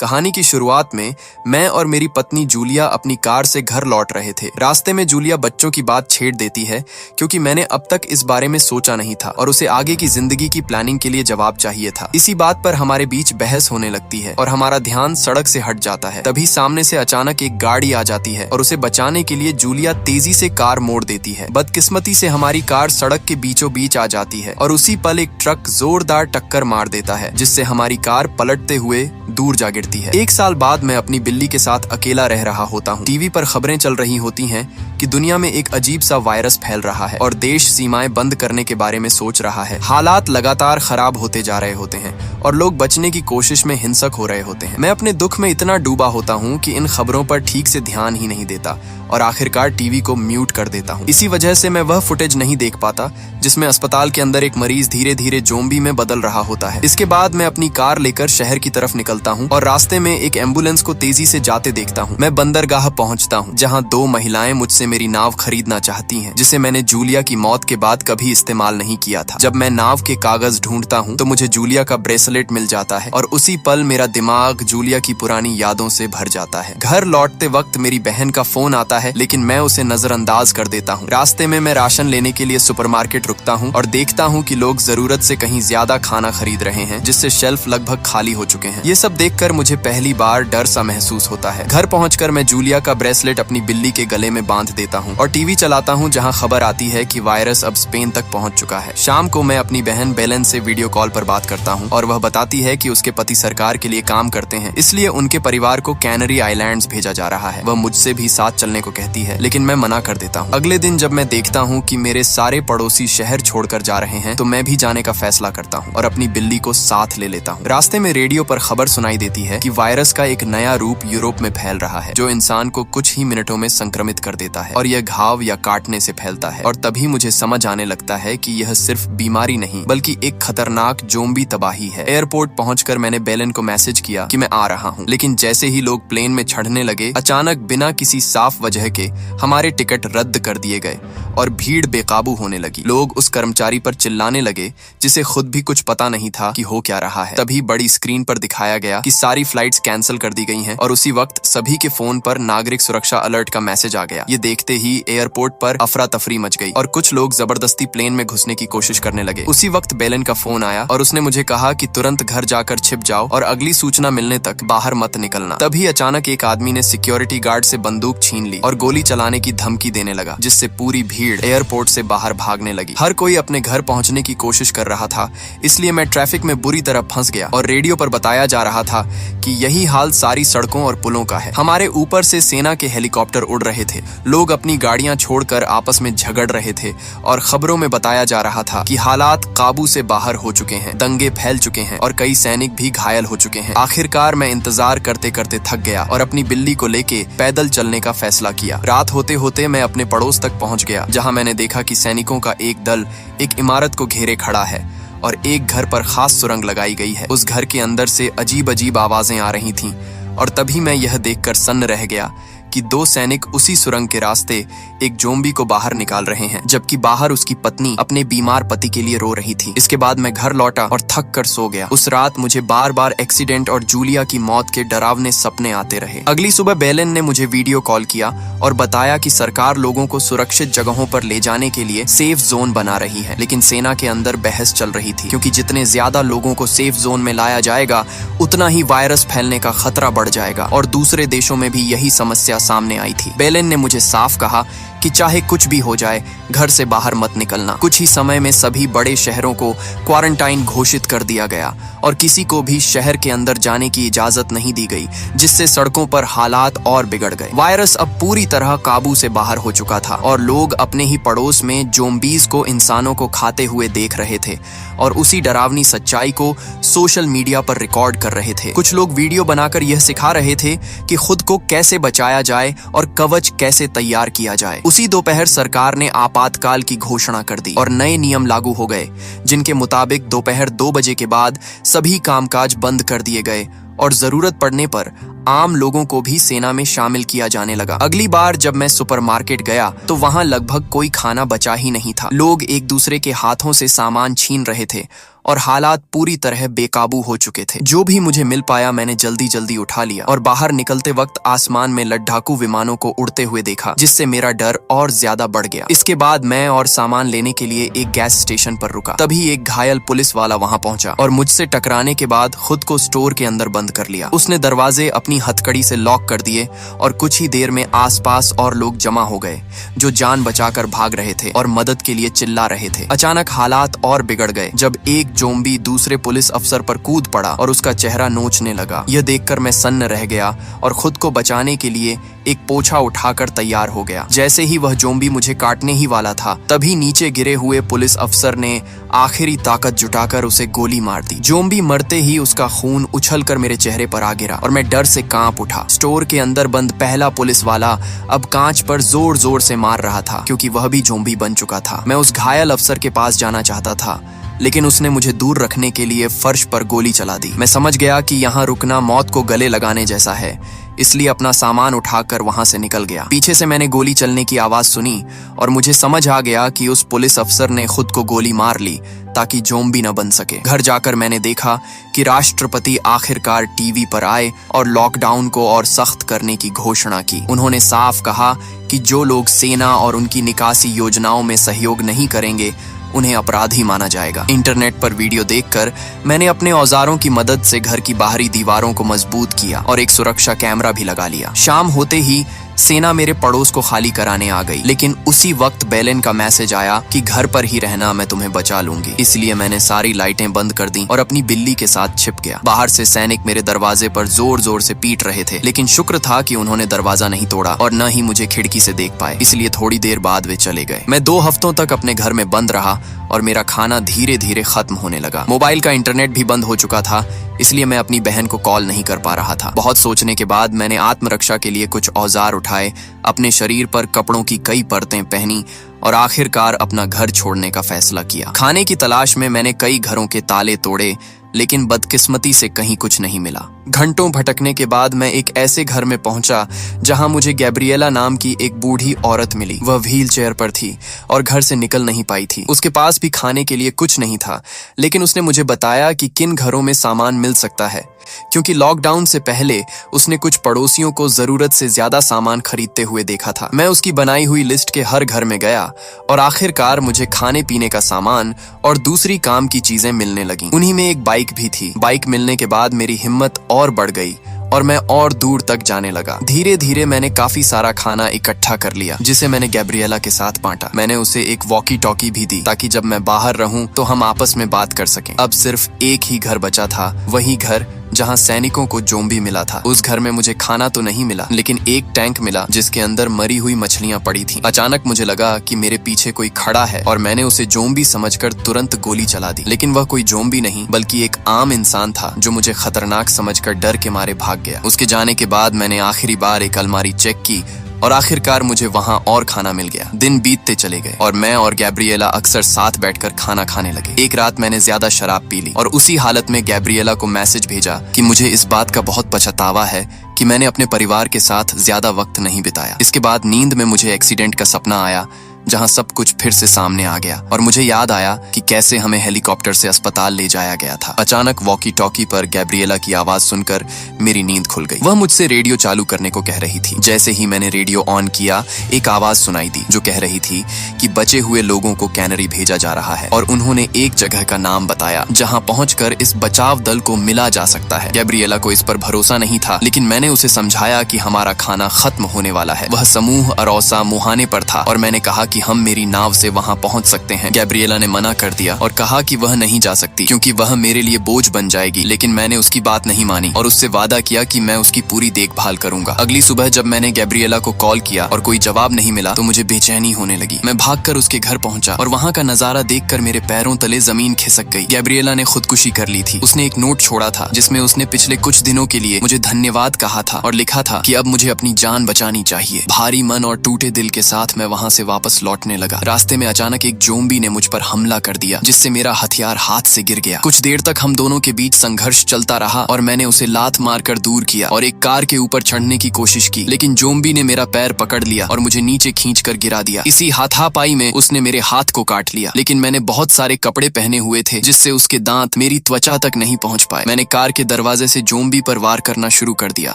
कहानी की शुरुआत में मैं और मेरी पत्नी जूलिया अपनी कार से घर लौट रहे थे। रास्ते में जूलिया बच्चों की बात छेड़ देती है क्योंकि मैंने अब तक इस बारे में सोचा नहीं था और उसे आगे की जिंदगी की प्लानिंग के लिए जवाब चाहिए था। इसी बात पर हमारे बीच बहस होने लगती है और हमारा ध्यान सड़क से हट जाता है। तभी सामने से अचानक एक गाड़ी आ जाती है और उसे बचाने के लिए जूलिया तेजी से कार मोड़ देती है। बदकिस्मती से हमारी कार सड़क के बीचों बीच आ जाती है और उसी पल एक ट्रक जोरदार टक्कर मार देता है जिससे हमारी कार पलटते हुए दूर जा गिरती है। 1 साल बाद मैं अपनी बिल्ली के साथ अकेला रह रहा होता हूँ। टीवी पर खबरें चल रही होती हैं कि दुनिया में एक अजीब सा वायरस फैल रहा है और देश सीमाएं बंद करने के बारे में सोच रहा है। हालात लगातार खराब होते जा रहे होते हैं और लोग बचने की कोशिश में हिंसक हो रहे होते हैं। मैं अपने दुख में इतना डूबा होता हूँ कि इन खबरों पर ठीक से ध्यान ही नहीं देता और आखिरकार टीवी को म्यूट कर देता हूँ। इसी वजह से मैं वह फुटेज नहीं देख पाता जिसमें अस्पताल के अंदर एक मरीज धीरे धीरे ज़ोंबी में बदल रहा होता है। इसके बाद मैं अपनी कार लेकर शहर की तरफ निकलता हूँ और रास्ते में एक एम्बुलेंस को तेजी से जाते देखता हूँ। मैं बंदरगाह पहुँचता हूँ जहाँ 2 महिलाएं मुझसे मेरी नाव खरीदना चाहती हैं, जिसे मैंने जूलिया की मौत के बाद कभी इस्तेमाल नहीं किया था। जब मैं नाव के कागज ढूंढता हूँ तो मुझे जूलिया का ब्रेसलेट मिल जाता है और उसी पल मेरा दिमाग जूलिया की पुरानी यादों से भर जाता है। घर लौटते वक्त मेरी बहन का फोन आता है लेकिन मैं उसे नजरअंदाज कर देता हूँ। रास्ते में मैं राशन लेने के लिए सुपरमार्केट रुकता हूँ और देखता हूँ कि लोग जरूरत से कहीं ज्यादा खाना खरीद रहे हैं जिससे शेल्फ लगभग खाली हो चुके हैं। ये सब देखकर मुझे पहली बार डर सा महसूस होता है। घर पहुंचकर मैं जूलिया का ब्रेसलेट अपनी बिल्ली के गले में बांध देता हूँ और टीवी चलाता हूँ जहाँ खबर आती है कि वायरस अब स्पेन तक पहुंच चुका है। शाम को मैं अपनी बहन बेलन से वीडियो कॉल पर बात करता हूँ और वह बताती है कि उसके पति सरकार के लिए काम करते हैं, इसलिए उनके परिवार को कैनरी आइलैंड्स भेजा जा रहा है। वह मुझसे भी साथ चलने को कहती है लेकिन मैं मना कर देता हूँ। अगले दिन जब मैं देखता हूँ कि मेरे सारे पड़ोसी शहर छोड़कर जा रहे हैं तो मैं भी जाने का फैसला करता हूँ और अपनी बिल्ली को साथ ले लेता हूँ। रास्ते में रेडियो पर खबर सुनाई देती है कि वायरस का एक नया रूप यूरोप में फैल रहा है जो इंसान को कुछ ही मिनटों में संक्रमित कर देता है और यह घाव या काटने से फैलता है। और तभी मुझे समझ आने लगता है कि यह सिर्फ बीमारी नहीं बल्कि एक खतरनाक ज़ोंबी तबाही है। एयरपोर्ट पहुंचकर मैंने बेलन को मैसेज किया कि मैं आ रहा हूं, लेकिन जैसे ही लोग प्लेन में चढ़ने लगे अचानक बिना किसी साफ वजह के हमारे टिकट रद्द कर दिए गए और भीड़ बेकाबू होने लगी। लोग उस कर्मचारी पर चिल्लाने लगे जिसे खुद भी कुछ पता नहीं था कि हो क्या रहा है। तभी बड़ी स्क्रीन पर दिखाया गया कि सारी फ्लाइट्स कैंसिल कर दी गई हैं और उसी वक्त सभी के फोन पर नागरिक सुरक्षा अलर्ट का मैसेज आ गया। ये देखते ही एयरपोर्ट पर अफरा तफरी मच गई और कुछ लोग जबरदस्ती प्लेन में घुसने की कोशिश करने लगे। उसी वक्त बेलन का फोन आया और उसने मुझे कहा कि तुरंत घर जाकर छिप जाओ और अगली सूचना मिलने तक बाहर मत निकलना। तभी अचानक एक आदमी ने सिक्योरिटी गार्ड से बंदूक छीन ली और गोली चलाने की धमकी देने लगा, जिससे पूरी भीड़ एयरपोर्ट से बाहर भागने लगी। हर कोई अपने घर पहुंचने की कोशिश कर रहा था, इसलिए मैं ट्रैफिक में बुरी तरह फंस गया और रेडियो पर बताया जा रहा था कि यही हाल सारी सड़कों और पुलों का है। हमारे ऊपर से सेना के हेलीकॉप्टर उड़ रहे थे, लोग अपनी गाड़ियां छोड़कर आपस में झगड़ रहे थे और खबरों में बताया जा रहा था कि हालात काबू से बाहर हो चुके हैं, दंगे फैल चुके हैं और कई सैनिक भी घायल हो चुके हैं। आखिरकार मैं इंतजार करते करते थक गया और अपनी बिल्ली को लेके पैदल चलने का फैसला किया। रात होते होते मैं अपने पड़ोस तक पहुंच गया जहां मैंने देखा कि सैनिकों का एक दल एक इमारत को घेरे खड़ा है और एक घर पर खास सुरंग लगाई गई है। उस घर के अंदर से अजीब अजीब आवाजें आ रही थीं और तभी मैं यह देखकर सन्न रह गया कि 2 सैनिक उसी सुरंग के रास्ते एक ज़ोंबी को बाहर निकाल रहे हैं, जबकि बाहर उसकी पत्नी अपने बीमार पति के लिए रो रही थी। इसके बाद मैं घर लौटा और थक कर सो गया। उस रात मुझे बार बार एक्सीडेंट और जूलिया की मौत के डरावने सपने आते रहे। अगली सुबह बेलन ने मुझे वीडियो कॉल किया और बताया कि सरकार लोगों को सुरक्षित जगहों पर ले जाने के लिए सेफ जोन बना रही है, लेकिन सेना के अंदर बहस चल रही थी क्योंकि जितने ज्यादा लोगों को सेफ जोन में लाया जाएगा उतना ही वायरस फैलने का खतरा बढ़ जाएगा और दूसरे देशों में भी यही समस्या सामने आई थी। बेलन ने मुझे साफ कहा कि चाहे कुछ भी हो जाए घर से बाहर मत निकलना। कुछ ही समय में सभी बड़े शहरों को क्वारंटाइन घोषित कर दिया गया और किसी को भी शहर के अंदर जाने की इजाजत नहीं दी गई, जिससे सड़कों पर हालात और बिगड़ गए। वायरस अब पूरी तरह काबू से बाहर हो चुका था और लोग अपने ही पड़ोस में ज़ोंबीज को इंसानों को खाते हुए देख रहे थे और उसी डरावनी सच्चाई को सोशल मीडिया पर रिकॉर्ड कर रहे थे। कुछ लोग वीडियो बनाकर यह सिखा रहे थे कि खुद को कैसे बचाया जाए और कवच कैसे तैयार किया जाए। उसी दोपहर सरकार ने आपातकाल की घोषणा कर दी और नए नियम लागू हो गए, जिनके मुताबिक दोपहर 2 बजे के बाद सभी कामकाज बंद कर दिए गए और जरूरत पड़ने पर आम लोगों को भी सेना में शामिल किया जाने लगा। अगली बार जब मैं सुपरमार्केट गया तो वहां लगभग कोई खाना बचा ही नहीं था। लोग एक दूसरे के हाथों से सामान छीन रहे थे और हालात पूरी तरह बेकाबू हो चुके थे। जो भी मुझे मिल पाया मैंने जल्दी जल्दी उठा लिया और बाहर निकलते वक्त आसमान में लद्दाखू विमानों को उड़ते हुए देखा, जिससे मेरा डर और ज्यादा बढ़ गया। इसके बाद मैं और सामान लेने के लिए एक गैस स्टेशन पर रुका। तभी एक घायल पुलिस वाला वहां पहुंचा और मुझसे टकराने के बाद खुद को स्टोर के अंदर बंद कर लिया। उसने दरवाजे अपनी हथकड़ी से लॉक कर दिए और कुछ ही देर में आसपास और लोग जमा हो गए जो जान बचाकर भाग रहे थे और मदद के लिए चिल्ला रहे थे। अचानक हालात और बिगड़ गए जब एक जोम्बी दूसरे पुलिस अफसर पर कूद पड़ा और उसका चेहरा नोचने लगा। यह देखकर मैं सन्न रह गया और खुद को बचाने के लिए एक पोछा उठाकर तैयार हो गया। जैसे ही वह जोम्बी मुझे काटने ही वाला था, तभी नीचे गिरे हुए पुलिस अफसर ने आखिरी ताकत जुटाकर उसे गोली मार दी। जोम्बी मरते ही उसका खून उछलकर मेरे चेहरे पर आ गिरा और मैं डर से कांप उठा। स्टोर के अंदर बंद पहला पुलिस वाला अब कांच पर जोर जोर से मार रहा था, क्योंकि वह भी जोम्बी बन चुका था। मैं उस घायल अफसर के पास जाना चाहता था, लेकिन उसने मुझे दूर रखने के लिए फर्श पर गोली चला दी। मैं समझ गया कि यहाँ रुकना मौत को गले लगाने जैसा है, इसलिए अपना सामान उठाकर वहां से निकल गया। पीछे से मैंने गोली चलने की आवाज सुनी और मुझे समझ आ गया कि उस पुलिस अफसर ने खुद को गोली मार ली ताकि जोम्बी न बन सके। घर जाकर मैंने देखा कि राष्ट्रपति आखिरकार टीवी पर आए और लॉकडाउन को और सख्त करने की घोषणा की। उन्होंने साफ कहा कि जो लोग सेना और उनकी निकासी योजनाओं में सहयोग नहीं करेंगे उन्हें अपराधी माना जाएगा। इंटरनेट पर वीडियो देखकर मैंने अपने औजारों की मदद से घर की बाहरी दीवारों को मजबूत किया और एक सुरक्षा कैमरा भी लगा लिया। शाम होते ही सेना मेरे पड़ोस को खाली कराने आ गई, लेकिन उसी वक्त बेलेन का मैसेज आया कि घर पर ही रहना, मैं तुम्हें बचा लूंगी। इसलिए मैंने सारी लाइटें बंद कर दी और अपनी बिल्ली के साथ छिप गया। बाहर से सैनिक मेरे दरवाजे पर जोर जोर से पीट रहे थे, लेकिन शुक्र था कि उन्होंने दरवाजा नहीं तोड़ा और न ही मुझे खिड़की से देख पाए, इसलिए थोड़ी देर बाद वे चले गए। मैं 2 हफ्तों तक अपने घर में बंद रहा और मेरा खाना धीरे धीरे खत्म होने लगा। मोबाइल का इंटरनेट भी बंद हो चुका था, इसलिए मैं अपनी बहन को कॉल नहीं कर पा रहा था। बहुत सोचने के बाद मैंने आत्मरक्षा के लिए कुछ औजार उठाए, अपने शरीर पर कपड़ों की कई परतें पहनी और आखिरकार अपना घर छोड़ने का फैसला किया। खाने की तलाश में मैंने कई घरों के ताले तोड़े, लेकिन बदकिस्मती से कहीं कुछ नहीं मिला। घंटों भटकने के बाद मैं एक ऐसे घर में पहुंचा जहां मुझे गैब्रिएला नाम की एक बूढ़ी औरत मिली। वह व्हील चेयर पर थी और घर से निकल नहीं पाई थी। उसके पास भी खाने के लिए कुछ नहीं था, लेकिन उसने मुझे बताया कि किन घरों में सामान मिल सकता है, क्योंकि लॉकडाउन से पहले उसने कुछ पड़ोसियों को जरूरत से ज्यादा सामान खरीदते हुए देखा था। मैं उसकी बनाई हुई लिस्ट के हर घर में गया और आखिरकार मुझे खाने पीने का सामान और दूसरी काम की चीजें मिलने लगी। उन्हीं में एक बाइक भी थी। बाइक मिलने के बाद मेरी हिम्मत और बढ़ गई और मैं और दूर तक जाने लगा। धीरे धीरे मैंने काफी सारा खाना इकट्ठा कर लिया, जिसे मैंने गैब्रिएला के साथ बांटा। मैंने उसे एक वॉकी टॉकी भी दी ताकि जब मैं बाहर रहूं तो हम आपस में बात कर सकें। अब सिर्फ एक ही घर बचा था, वही घर जहां सैनिकों को जोम्बी मिला था। उस घर में मुझे खाना तो नहीं मिला, लेकिन एक टैंक मिला जिसके अंदर मरी हुई मछलियां पड़ी थी। अचानक मुझे लगा कि मेरे पीछे कोई खड़ा है और मैंने उसे जोम्बी समझकर तुरंत गोली चला दी। लेकिन वह कोई जोम्बी नहीं बल्कि एक आम इंसान था जो मुझे खतरनाक समझकर डर के मारे भाग गया। उसके जाने के बाद मैंने आखिरी बार एक अलमारी चेक की और आखिरकार मुझे वहां और खाना मिल गया। दिन बीतते चले गए और मैं और गैब्रिएला अक्सर साथ बैठकर खाना खाने लगे। एक रात मैंने ज्यादा शराब पी ली और उसी हालत में गैब्रिएला को मैसेज भेजा कि मुझे इस बात का बहुत पछतावा है कि मैंने अपने परिवार के साथ ज्यादा वक्त नहीं बिताया। इसके बाद नींद में मुझे एक्सीडेंट का सपना आया जहां सब कुछ फिर से सामने आ गया और मुझे याद आया कि कैसे हमें हेलीकॉप्टर से अस्पताल ले जाया गया था। अचानक वॉकी टॉकी पर गैब्रिएला की आवाज सुनकर मेरी नींद खुल गई। वह मुझसे रेडियो चालू करने को कह रही थी। जैसे ही मैंने रेडियो ऑन किया, एक आवाज सुनाई दी जो कह रही थी कि बचे हुए लोगों को कैनरी भेजा जा रहा है और उन्होंने एक जगह का नाम बताया जहां पहुंचकर इस बचाव दल को मिला जा सकता है। गैब्रिएला को इस पर भरोसा नहीं था, लेकिन मैंने उसे समझाया कि हमारा खाना खत्म होने वाला है। वह समूह अरौसा मुहाने पर था और मैंने कहा कि हम मेरी नाव से वहां पहुंच सकते हैं। गैब्रिएला ने मना कर दिया और कहा कि वह नहीं जा सकती क्योंकि वह मेरे लिए बोझ बन जाएगी, लेकिन मैंने उसकी बात नहीं मानी और उससे वादा किया कि मैं उसकी पूरी देखभाल करूंगा। अगली सुबह जब मैंने गैब्रिएला को कॉल किया और कोई जवाब नहीं मिला तो मुझे बेचैनी होने लगी। मैं भागकर उसके घर पहुंचा और वहां का नजारा देखकर मेरे पैरों तले जमीन खिसक गई। गैब्रिएला ने खुदकुशी कर ली थी। उसने एक नोट छोड़ा था जिसमें उसने पिछले कुछ दिनों के लिए मुझे धन्यवाद कहा था और लिखा था कि अब मुझे अपनी जान बचानी चाहिए। भारी मन और टूटे दिल के साथ मैं वहां से वापस वापस लौटने लगा। रास्ते में अचानक एक ज़ॉम्बी ने मुझ पर हमला कर दिया, जिससे मेरा हथियार हाथ से गिर गया। कुछ देर तक हम दोनों के बीच संघर्ष चलता रहा और मैंने उसे लात मारकर दूर किया और एक कार के ऊपर चढ़ने की कोशिश की, लेकिन ज़ॉम्बी ने मेरा पैर पकड़ लिया और मुझे नीचे खींचकर गिरा दिया। इसी हाथापाई में उसने मेरे हाथ को काट लिया, लेकिन मैंने बहुत सारे कपड़े पहने हुए थे, जिससे उसके दांत मेरी त्वचा तक नहीं पहुंच पाए। मैंने कार के दरवाजे से ज़ॉम्बी पर वार करना शुरू कर दिया,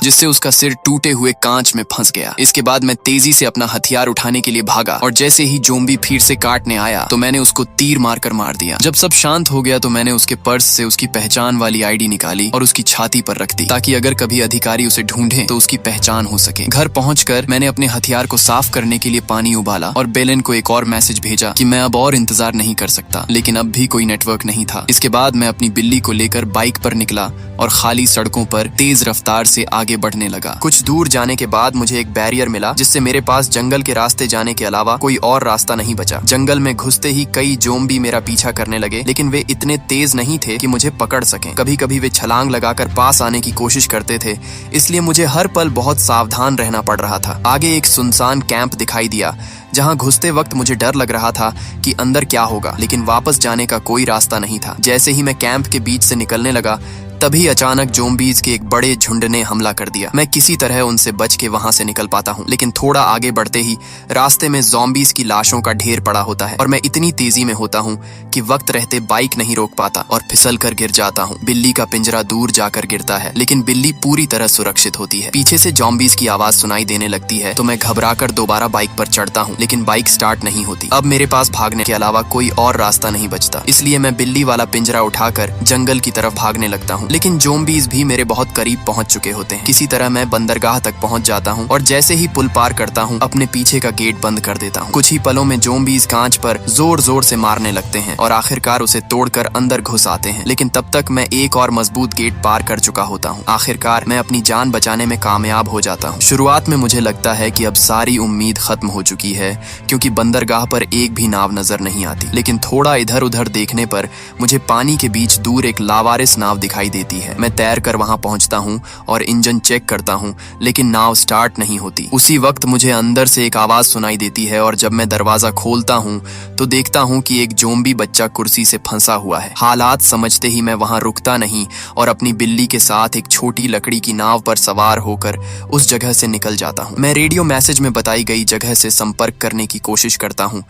जिससे उसका सिर टूटे हुए कांच में फंस गया। इसके बाद मैं तेजी से अपना हथियार उठाने के लिए भागा और जैसे ही ज़ॉम्बी फिर से काटने आया तो मैंने उसको तीर मारकर मार दिया। जब सब शांत हो गया तो मैंने उसके पर्स से उसकी पहचान वाली आईडी निकाली और उसकी छाती पर रख दी, ताकि अगर कभी अधिकारी उसे ढूंढे तो उसकी पहचान हो सके। घर पहुंचकर मैंने अपने हथियार को साफ करने के लिए पानी उबाला और बेलेन को एक और मैसेज भेजा कि मैं अब और इंतजार नहीं कर सकता, लेकिन अब भी कोई नेटवर्क नहीं था। इसके बाद मैं अपनी बिल्ली को लेकर बाइक पर निकला और खाली सड़कों पर तेज रफ्तार से आगे बढ़ने लगा। कुछ दूर जाने के बाद मुझे एक बैरियर मिला, जिससे मेरे पास जंगल के रास्ते जाने के अलावा कोई और रास्ता नहीं बचा। जंगल में घुसते ही कई ज़ॉम्बी मेरा पीछा करने लगे, लेकिन वे इतने तेज नहीं थे कि मुझे पकड़ सकें। कभी कभी वे छलांग लगाकर पास आने की कोशिश करते थे, इसलिए मुझे हर पल बहुत सावधान रहना पड़ रहा था। आगे एक सुनसान कैंप दिखाई दिया, जहां घुसते वक्त मुझे डर लग रहा था कि अंदर क्या होगा, लेकिन वापस जाने का कोई रास्ता नहीं था। जैसे ही मैं कैंप के बीच से निकलने लगा, तभी अचानक ज़ॉम्बीज के एक बड़े झुंड ने हमला कर दिया। मैं किसी तरह उनसे बच के वहां से निकल पाता हूँ, लेकिन थोड़ा आगे बढ़ते ही रास्ते में ज़ॉम्बीज की लाशों का ढेर पड़ा होता है और मैं इतनी तेजी में होता हूँ कि वक्त रहते बाइक नहीं रोक पाता और फिसल कर गिर जाता हूँ। बिल्ली का पिंजरा दूर जाकर गिरता है, लेकिन बिल्ली पूरी तरह सुरक्षित होती है। पीछे से ज़ॉम्बीज की आवाज सुनाई देने लगती है तो मैं घबराकर दोबारा बाइक पर चढ़ता हूँ, लेकिन बाइक स्टार्ट नहीं होती। अब मेरे पास भागने के अलावा कोई और रास्ता नहीं बचता, इसलिए मैं बिल्ली वाला पिंजरा उठाकर जंगल की तरफ भागने लगता हूँ, लेकिन ज़ॉम्बीज भी मेरे बहुत करीब पहुंच चुके होते हैं। किसी तरह मैं बंदरगाह तक पहुंच जाता हूं और जैसे ही पुल पार करता हूं, अपने पीछे का गेट बंद कर देता हूं। कुछ ही पलों में ज़ॉम्बीज कांच पर जोर जोर से मारने लगते हैं और आखिरकार उसे तोड़कर अंदर घुस आते हैं, लेकिन तब तक मैं एक और मजबूत गेट पार कर चुका होता हूँ। आखिरकार मैं अपनी जान बचाने में कामयाब हो जाता हूँ। शुरुआत में मुझे लगता है कि अब सारी उम्मीद खत्म हो चुकी है, क्योंकि बंदरगाह पर एक भी नाव नजर नहीं आती, लेकिन थोड़ा इधर उधर देखने पर मुझे पानी के बीच दूर एक लावारिस नाव दिखाई देती है। मैं तैर कर वहां पहुंचता हूं और इंजन चेक करता हूं, लेकिन नाव स्टार्ट नहीं होती। उसी वक्त मुझे अंदर से एक आवाज सुनाई देती है और जब मैं दरवाजा खोलता हूं तो देखता हूं कि एक ज़ॉम्बी बच्चा कुर्सी से फंसा हुआ है। हालात समझते ही मैं वहां रुकता नहीं और अपनी बिल्ली के साथ एक छोटी लकड़ी की नाव पर सवार होकर उस जगह से निकल जाता हूं। मैं रेडियो मैसेज में बताई गई जगह से संपर्क करने की कोशिश करता हूं,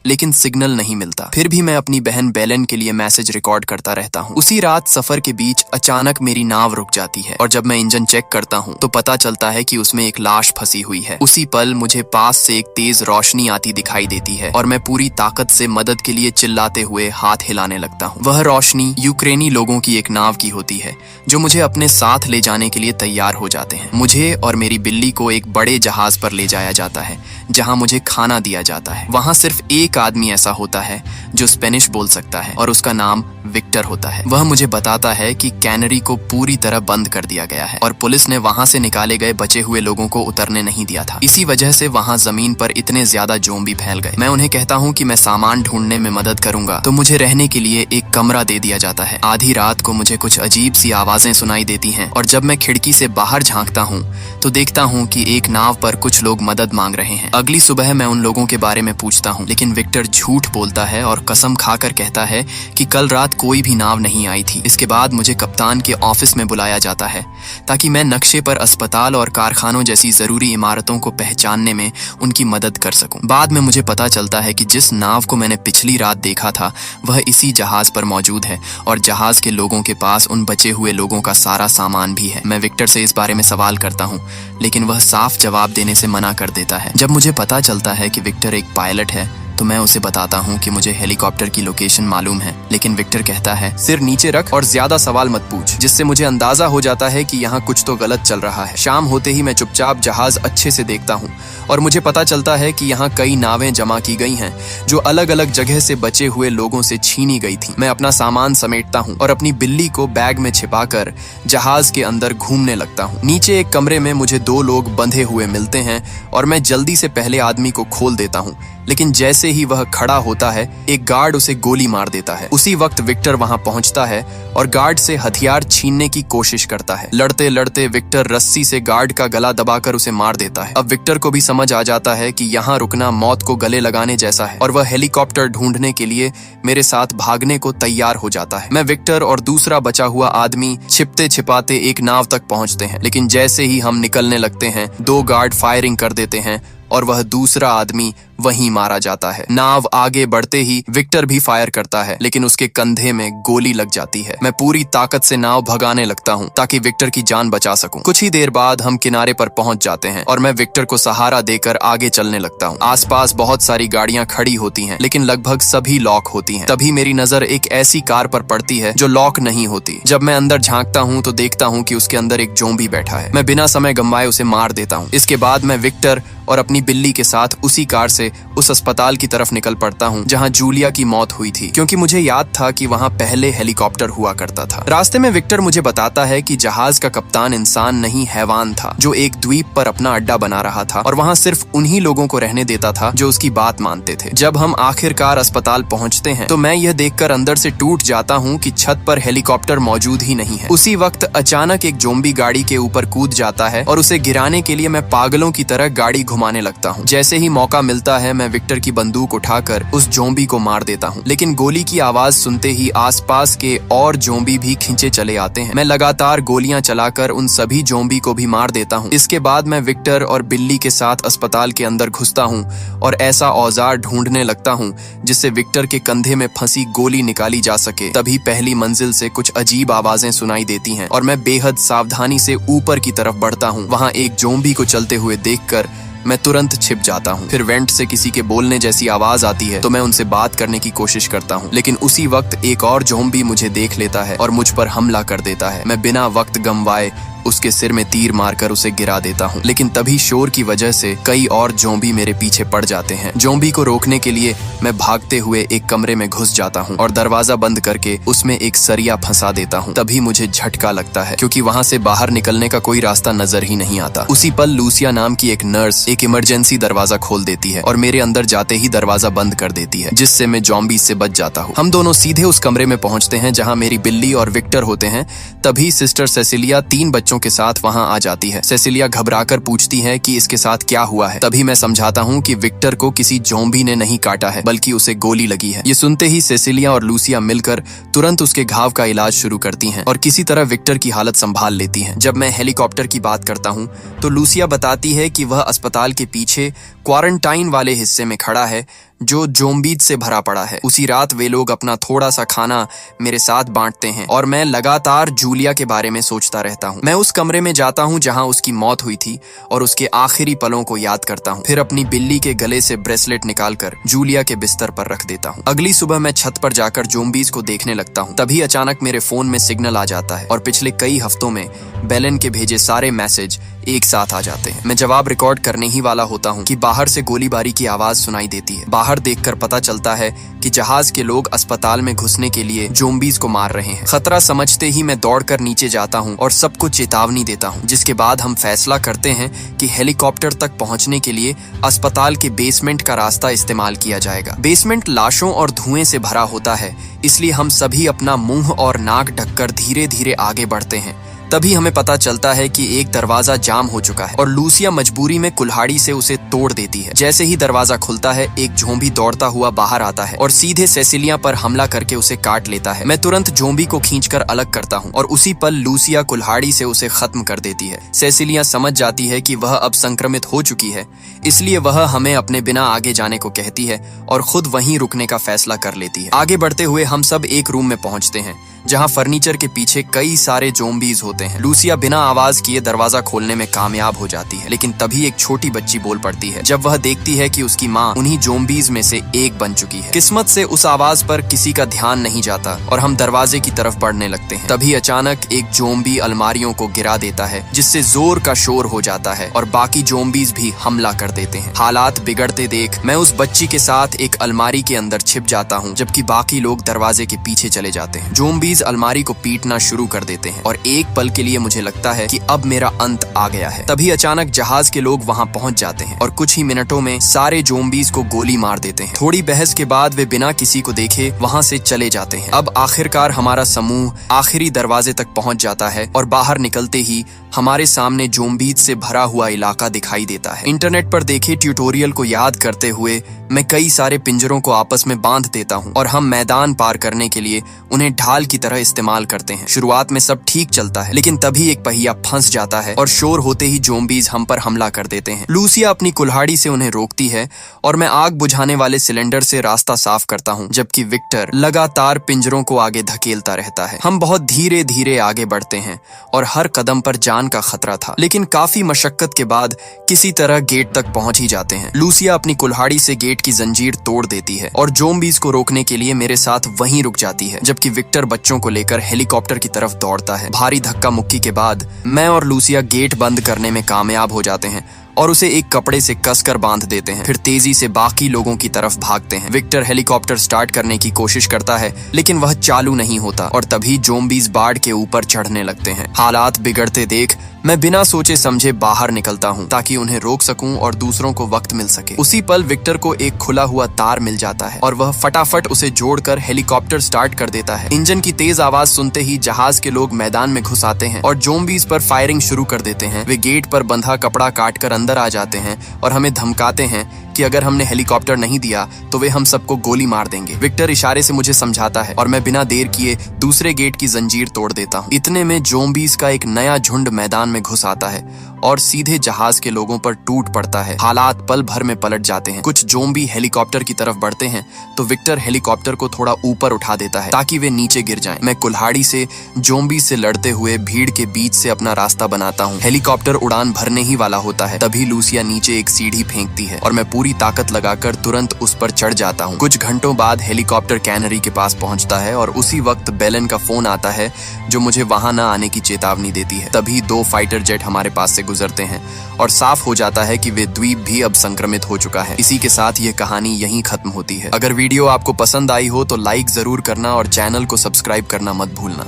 लेकिन सिग्नल नहीं मिलता। फिर भी मैं अपनी बहन बेलेन के लिए मैसेज रिकॉर्ड करता रहता हूँ। उसी रात सफर के बीच अचानक मेरी नाव रुक जाती है और जब मैं इंजन चेक करता हूँ तो पता चलता है कि उसमें एक लाश फंसी हुई है। उसी पल मुझे पास से एक तेज रोशनी आती दिखाई देती है और मैं पूरी ताकत से मदद के लिए चिल्लाते हुए हाथ हिलाने लगता हूँ। वह रोशनी यूक्रेनी लोगों की एक नाव की होती है, जो मुझे अपने साथ ले जाने के लिए तैयार हो जाते हैं। मुझे और मेरी बिल्ली को एक बड़े जहाज पर ले जाया जाता है, जहाँ मुझे खाना दिया जाता है। वहाँ सिर्फ एक आदमी ऐसा होता है जो स्पेनिश बोल सकता है और उसका नाम विक्टर होता है। वह मुझे बताता है कि कैनरी को पूरी तरह बंद कर दिया गया है और पुलिस ने वहां से निकाले गए बचे हुए लोगों को उतरने नहीं दिया था। इसी वजह से वहां जमीन पर इतने ज्यादा ज़ॉम्बी फैल गए। मैं उन्हें कहता हूं कि मैं सामान ढूंढने में मदद करूंगा, तो मुझे रहने के लिए एक कमरा दे दिया जाता है। आधी रात को मुझे कुछ अजीब सी आवाजें सुनाई देती हैं और जब मैं खिड़की से बाहर झांकता हूँ तो देखता हूँ कि एक नाव पर कुछ लोग मदद मांग रहे हैं। अगली सुबह मैं उन लोगों के बारे में पूछता हूँ, लेकिन विक्टर झूठ बोलता है और कसम खाकर कहता है कि कल रात कोई भी नाव नहीं आई थी। इसके बाद मुझे कप्तान के ऑफिस में बुलाया जाता है ताकि मैं नक्शे पर अस्पताल और कारखानों जैसी जरूरी इमारतों को पहचानने में उनकी मदद कर सकूं। बाद में मुझे पता चलता है कि जिस नाव को मैंने पिछली रात देखा था वह इसी जहाज पर मौजूद है और जहाज के लोगों के पास उन बचे हुए लोगों का सारा सामान भी है। मैं विक्टर से इस बारे में सवाल करता हूँ, लेकिन वह साफ जवाब देने से मना कर देता है। जब मुझे पता चलता है कि विक्टर एक पायलट है तो मैं उसे बताता हूँ कि मुझे हेलीकॉप्टर की लोकेशन मालूम है, लेकिन विक्टर कहता है सिर नीचे रख और ज्यादा सवाल मत पूछ, जिससे मुझे अंदाजा हो जाता है कि यहाँ कुछ तो गलत चल रहा है। शाम होते ही मैं चुपचाप जहाज अच्छे से देखता हूँ और मुझे पता चलता है कि यहाँ कई नावें जमा की गई हैं जो अलग अलग जगह से बचे हुए लोगों से छीनी गई थी। मैं अपना सामान समेटता हूँ और अपनी बिल्ली को बैग में छिपाकर जहाज के अंदर घूमने लगता हूँ। नीचे एक कमरे में मुझे दो लोग बंधे हुए मिलते हैं और मैं जल्दी से पहले आदमी को खोल देता हूँ, लेकिन जैसे जैसे ही वह खड़ा होता है एक गार्ड उसे गोली मार देता है। उसी वक्त विक्टर वहां पहुंचता है और गार्ड से हथियार छीनने की कोशिश करता है। लड़ते लड़ते विक्टर रस्सी से गार्ड का गला दबाकर उसे मार देता है। अब विक्टर को भी समझ आ जाता है कि यहाँ रुकना मौत को गले लगाने जैसा है और वह हेलीकॉप्टर ढूंढने के लिए मेरे साथ भागने को तैयार हो जाता है। मैं, विक्टर और दूसरा बचा हुआ आदमी छिपते छिपाते एक नाव तक पहुंचते हैं, लेकिन जैसे ही हम निकलने लगते हैं 2 गार्ड फायरिंग कर देते हैं और वह दूसरा आदमी वहीं मारा जाता है। नाव आगे बढ़ते ही विक्टर भी फायर करता है, लेकिन उसके कंधे में गोली लग जाती है। मैं पूरी ताकत से नाव भगाने लगता हूँ ताकि विक्टर की जान बचा सकूं। कुछ ही देर बाद हम किनारे पर पहुंच जाते हैं और मैं विक्टर को सहारा देकर आगे चलने लगता हूँ। आसपास बहुत सारी गाड़ियां खड़ी होती हैं, लेकिन लगभग सभी लॉक होती हैं। तभी मेरी नजर एक ऐसी कार पर पड़ती है जो लॉक नहीं होती। जब मैं अंदर झांकता हूँ तो देखता हूँ कि उसके अंदर एक ज़ॉम्बी बैठा है। मैं बिना समय गंवाए उसे मार देता हूँ। इसके बाद मैं विक्टर और अपनी बिल्ली के साथ उसी कार से उस अस्पताल की तरफ निकल पड़ता हूँ जहाँ जूलिया की मौत हुई थी, क्योंकि मुझे याद था कि वहाँ पहले हेलीकॉप्टर हुआ करता था। रास्ते में विक्टर मुझे बताता है कि जहाज का कप्तान इंसान नहीं हैवान था जो एक द्वीप पर अपना अड्डा बना रहा था और वहाँ सिर्फ उन्हीं लोगों को रहने देता था जो उसकी बात मानते थे। जब हम आखिरकार अस्पताल पहुँचते हैं तो मैं यह देखकर अंदर से टूट जाता हूँ कि छत पर हेलीकॉप्टर मौजूद ही नहीं है। उसी वक्त अचानक एक ज़ॉम्बी गाड़ी के ऊपर कूद जाता है और उसे गिराने के लिए मैं पागलों की तरह गाड़ी घुमाने लगता हूँ। जैसे ही मौका मिलता है मैं विक्टर की बंदूक उठाकर उस ज़ॉम्बी को मार देता हूँ, लेकिन गोली की आवाज सुनते ही आसपास के और ज़ॉम्बी भी खींचे चले आते हैं। मैं लगातार गोलियां चलाकर उन सभी ज़ॉम्बी को भी मार देता हूँ। इसके बाद मैं विक्टर और बिल्ली के साथ अस्पताल के अंदर घुसता हूँ और ऐसा औजार ढूंढने लगता हूँ जिससे विक्टर के कंधे में फंसी गोली निकाली जा सके। तभी पहली मंजिल से कुछ अजीब आवाजें सुनाई देती हैं और मैं बेहद सावधानी से ऊपर की तरफ बढ़ता हूँ। वहाँ एक ज़ॉम्बी को चलते हुए देखकर मैं तुरंत छिप जाता हूँ। फिर वेंट से किसी के बोलने जैसी आवाज आती है तो मैं उनसे बात करने की कोशिश करता हूँ, लेकिन उसी वक्त एक और ज़ॉम्बी मुझे देख लेता है और मुझ पर हमला कर देता है। मैं बिना वक्त गंवाए उसके सिर में तीर मारकर उसे गिरा देता हूँ, लेकिन तभी शोर की वजह से कई और ज़ॉम्बी मेरे पीछे पड़ जाते हैं। ज़ॉम्बी को रोकने के लिए मैं भागते हुए एक कमरे में घुस जाता हूँ और दरवाजा बंद करके उसमें एक सरिया फंसा देता हूँ। तभी मुझे झटका लगता है क्योंकि वहाँ से बाहर निकलने का कोई रास्ता नजर ही नहीं आता। उसी पल लूसिया नाम की एक नर्स एक इमरजेंसी दरवाजा खोल देती है और मेरे अंदर जाते ही दरवाजा बंद कर देती है, जिससे मैं ज़ॉम्बी से बच जाता हूँ। हम दोनों सीधे उस कमरे में पहुंचते हैं जहाँ मेरी बिल्ली और विक्टर होते हैं। तभी सिस्टर सेसिलिया 3 बच्चों के साथ वहां आ जाती है। सेसिलिया घबराकर पूछती है कि इसके साथ क्या हुआ है। तभी मैं समझाता हूं कि विक्टर को किसी ज़ॉम्बी ने नहीं काटा है बल्कि उसे गोली लगी है। ये सुनते ही सेसिलिया और लूसिया मिलकर तुरंत उसके घाव का इलाज शुरू करती हैं और किसी तरह विक्टर की हालत संभाल लेती हैं। जब मैं हेलीकॉप्टर की बात करता हूं तो लूसिया बताती है कि वह अस्पताल के पीछे क्वारंटाइन वाले हिस्से में खड़ा है जो ज़ॉम्बीज से भरा पड़ा है। उसी रात वे लोग अपना थोड़ा सा खाना मेरे साथ बांटते हैं और मैं लगातार जूलिया के बारे में सोचता रहता हूँ। मैं उस कमरे में जाता हूँ जहाँ उसकी मौत हुई थी और उसके आखिरी पलों को याद करता हूँ। फिर अपनी बिल्ली के गले से ब्रेसलेट निकालकर जूलिया के बिस्तर पर रख देता हूँ। अगली सुबह मैं छत पर जाकर ज़ॉम्बीज को देखने लगता हूँ। तभी अचानक मेरे फोन में सिग्नल आ जाता है और पिछले कई हफ्तों में बेलन के भेजे सारे मैसेज एक साथ आ जाते हैं। मैं जवाब रिकॉर्ड करने ही वाला होता हूँ कि बाहर से गोलीबारी की आवाज सुनाई देती है। बाहर देखकर पता चलता है कि जहाज के लोग अस्पताल में घुसने के लिए ज़ॉम्बीज को मार रहे हैं। खतरा समझते ही मैं दौड़कर नीचे जाता हूँ और सबको चेतावनी देता हूँ, जिसके बाद हम फैसला करते हैं कि हेलीकॉप्टर तक पहुँचने के लिए अस्पताल के बेसमेंट का रास्ता इस्तेमाल किया जाएगा। बेसमेंट लाशों और धुएं से भरा होता है, इसलिए हम सभी अपना मुंह और नाक ढककर धीरे धीरे आगे बढ़ते हैं। तभी हमें पता चलता है कि एक दरवाजा जाम हो चुका है और लूसिया मजबूरी में कुल्हाड़ी से उसे तोड़ देती है। जैसे ही दरवाजा खुलता है एक ज़ॉम्बी दौड़ता हुआ बाहर आता है और सीधे सेसिलिया पर हमला करके उसे काट लेता है। मैं तुरंत ज़ॉम्बी को खींचकर अलग करता हूँ और उसी पल लूसिया कुल्हाड़ी से उसे खत्म कर देती है। सेसिलिया समझ जाती है कि वह अब संक्रमित हो चुकी है, इसलिए वह हमें अपने बिना आगे जाने को कहती है और खुद वहीं रुकने का फैसला कर लेती है। आगे बढ़ते हुए हम सब एक रूम में पहुंचते हैं जहां फर्नीचर के पीछे कई सारे ज़ॉम्बीज होते हैं। लूसिया बिना आवाज किए दरवाजा खोलने में कामयाब हो जाती है, लेकिन तभी एक छोटी बच्ची बोल पड़ती है जब वह देखती है कि उसकी माँ उन्हीं ज़ॉम्बीज में से एक बन चुकी है। किस्मत से उस आवाज पर किसी का ध्यान नहीं जाता और हम दरवाजे की तरफ बढ़ने लगते हैं। तभी अचानक एक ज़ॉम्बी अलमारियों को गिरा देता है, जिससे जोर का शोर हो जाता है और बाकी ज़ॉम्बीज भी हमला कर देते हैं। हालात बिगड़ते देख मैं उस बच्ची के साथ एक अलमारी के अंदर छिप जाता हूँ, जबकि बाकी लोग दरवाजे के पीछे चले जाते हैं। ज़ॉम्बीज अलमारी को पीटना शुरू कर देते हैं और एक पल पल के लिए मुझे लगता है कि अब मेरा अंत आ गया है। तभी अचानक जहाज के लोग वहां पहुंच जाते हैं और कुछ ही मिनटों में सारे ज़ोंबीज को गोली मार देते हैं। थोड़ी बहस के बाद वे बिना किसी को देखे वहां से चले जाते हैं। अब आखिरकार हमारा समूह आखिरी दरवाजे तक पहुंच जाता है और बाहर निकलते ही हमारे सामने ज़ोंबीज से भरा हुआ इलाका दिखाई देता है। इंटरनेट पर देखे ट्यूटोरियल को याद करते हुए मैं कई सारे पिंजरों को आपस में बांध देता हूं और हम मैदान पार करने के लिए उन्हें ढाल की तरह इस्तेमाल करते हैं। शुरुआत में सब ठीक चलता है, लेकिन तभी एक पहिया फंस जाता है और शोर होते ही ज़ोंबीज हम पर हमला कर देते हैं। लूसिया अपनी कुल्हाड़ी से उन्हें रोकती है और मैं आग बुझाने वाले सिलेंडर से रास्ता साफ करता हूं, जबकि विक्टर लगातार पिंजरों को आगे धकेलता रहता है। हम बहुत धीरे धीरे आगे बढ़ते हैं और हर कदम पर जान का खतरा था, लेकिन काफी मशक्कत के बाद किसी तरह गेट तक पहुंच ही जाते हैं। लूसिया अपनी कुल्हाड़ी से गेट की जंजीर तोड़ देती है और ज़ोंबीज को रोकने के लिए मेरे साथ वहीं रुक जाती है, जबकि विक्टर बच्चों को लेकर हेलीकॉप्टर की तरफ दौड़ता है। भारी धक्का मुक्की के बाद मैं और लूसिया गेट बंद करने में कामयाब हो जाते हैं और उसे एक कपड़े से कसकर बांध देते हैं। फिर तेजी से बाकी लोगों की तरफ भागते हैं। विक्टर हेलीकॉप्टर स्टार्ट करने की कोशिश करता है, लेकिन वह चालू नहीं होता और तभी ज़ोंबीज बाढ़ के ऊपर चढ़ने लगते हैं। हालात बिगड़ते देख मैं बिना सोचे समझे बाहर निकलता हूँ ताकि उन्हें रोक सकूं और दूसरों को वक्त मिल सके। उसी पल विक्टर को एक खुला हुआ तार मिल जाता है और वह फटाफट उसे जोड़कर हेलीकॉप्टर स्टार्ट कर देता है। इंजन की तेज आवाज सुनते ही जहाज के लोग मैदान में घुस आते हैं और ज़ोंबीज पर फायरिंग शुरू कर देते हैं। वे गेट पर बंधा कपड़ा काटकर अंदर आ जाते हैं और हमें धमकाते हैं कि अगर हमने हेलीकॉप्टर नहीं दिया तो वे हम सबको गोली मार देंगे। विक्टर इशारे से मुझे समझाता है और मैं बिना देर किए दूसरे गेट की जंजीर तोड़ देता हूँ। इतने में ज़ोंबीज का एक नया झुंड मैदान में घुस आता है और सीधे जहाज के लोगों पर टूट पड़ता है। हालात पल भर में पलट जाते हैं। कुछ ज़ोंबी हेलीकॉप्टर की तरफ बढ़ते हैं तो विक्टर हेलीकॉप्टर को थोड़ा ऊपर उठा देता है ताकि वे नीचे गिर जाएं। मैं कुल्हाड़ी से ज़ोंबी से लड़ते हुए भीड़ के बीच से अपना रास्ता बनाता हूँ। हेलीकॉप्टर उड़ान भरने ही वाला होता है, तभी लूसिया नीचे एक सीढ़ी फेंकती है और मैं पूरी ताकत लगाकर तुरंत उस पर चढ़ जाता हूँ। कुछ घंटों बाद हेलीकॉप्टर कैनरी के पास पहुंचता है और उसी वक्त बेलन का फोन आता है जो मुझे वहां न आने की चेतावनी देती है। तभी 2 फाइटर जेट हमारे पास से गुजरते हैं और साफ हो जाता है कि वे द्वीप भी अब संक्रमित हो चुका है। इसी के साथ ये कहानी यहीं खत्म होती है। अगर वीडियो आपको पसंद आई हो तो लाइक जरूर करना और चैनल को सब्सक्राइब करना मत भूलना।